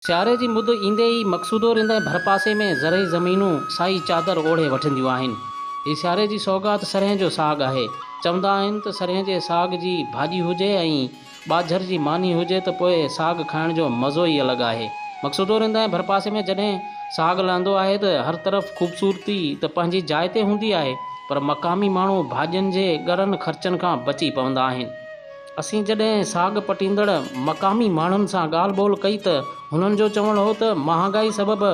सियारे जी मुद ईंदे ई मक़सूदो रिंदे भरपासे में ज़रई ज़मीनूं साई चादर ओढ़े वठंदियूं आहिनि। हीअ सियारे जी सौगात सरह जो साग आहे। चवंदा आहिनि त सरह जे साग जी भाॼी हुजे ऐं ॿाझर जी मानी हुजे त पोइ साग खाइण जो मज़ो ई अलॻि आहे। मक़सूदो रिंदे भरपासे में जॾहिं साग लहंदो आहे त हर तरफ़ ख़ूबसूरती त पंहिंजी जाइ ते हूंदी आहे, पर मक़ामी माण्हू भाॼियुनि जे ॻरनि ख़र्चनि खां बची पवंदा आहिनि। असीं जॾहिं साग पटींदड़ मक़ामी माण्हुनि सां ॻाल्हि ॿोल कई त हुननि जो चवणु हो त महांगाई सबबि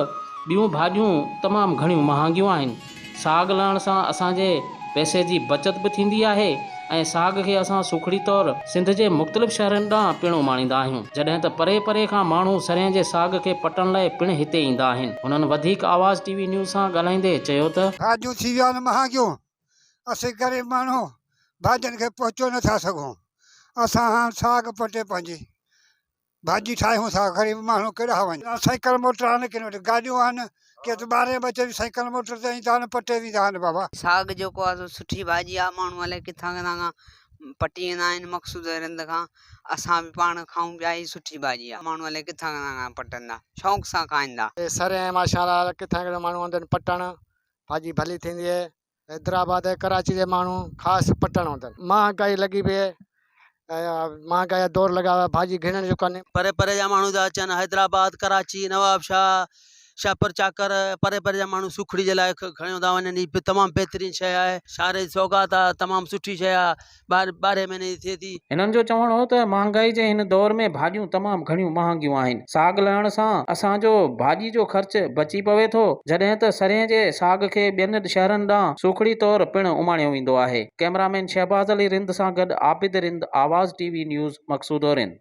ॿियूं भाॼियूं तमामु घणियूं महांगियूं आहिनि। साग लहण सां असांजे पैसे जी बचति बि थींदी आहे ऐं साग खे असां सुखड़ी तौरु सिंध जे मुख़्तलिफ़ शहरनि ॾांहुं पिणु उमाणींदा आहियूं, जॾहिं त परे परे खां माण्हू सरह जे साग खे पटण लाइ पिणु हिते ईंदा आहिनि। हुननि वधीक आवाज़ टीवी न्यूज़ सां ॻाल्हाईंदे चयो त भाॼियूं थी विया आहिनि महांगियूं। असीं ग़रीब माण्हू भाॼियुनि खे पहुचो नथा सघूं। असां हाणे साग पटे पंहिंजी भाॼी ठाहियूं था। ग़रीब माण्हू केॾा वञनि। साइकिल मोटर आहिनि किन वटि गाॾियूं आहिनि, के त 12 बजे बि साइकिल मोटर ते ईंदा आहिनि, पटे वेंदा आहिनि। बाबा साग जेको आहे सुठी भाॼी आहे। माण्हू अलाए किथां किथां खां पटी वेंदा आहिनि मक़सूद रिंद खां। असां बि पाण खाऊं पिया, ई सुठी भाॼी आहे। माण्हू अलाए किथां किथां खां पटंदा, शौक़ सां खाईंदा। सरह माशाल्लाह किथां किथां माण्हू ईंदा आहिनि पटण, भाॼी भली थींदी आहे। हैदराबाद कराची जे माण्हू ख़ासि पटण ईंदा आहिनि। महांगाई लॻी पई आहे, महांगाई जो दौर लॻा हुआ, भाॼी घिणण जो कान्हे। परे परे जा माण्हू था अचनि, हैदराबाद, कराची, नवाबशाह, शाहपुर चाकर, परे परे जा माण्हू सुखड़ी जे लाइ खणियो था वञनि। हीअ तमामु बहितरीनु शइ आहे। सियारे जी सौगात आहे, तमामु सुठी शइ आहे। 12 महीने जी थिए थी। हिननि जो चवणु हो त महांगाई जे हिन दौर में भाॼियूं तमामु घणियूं महांगियूं आहिनि। साग लहण सां असांजो भाॼी जो ख़र्च बची पवे थो, जॾहिं त सरह जे साग खे ॿियनि शहरनि ॾांहुं सुखड़ी तौरु पिणु उमाणियो वेंदो आहे। कैमरामैन शहबाज़ अली रिंद सां गॾु आबिद रिंद, आवाज़ टीवी न्यूज़, मक़सूदो रिंद।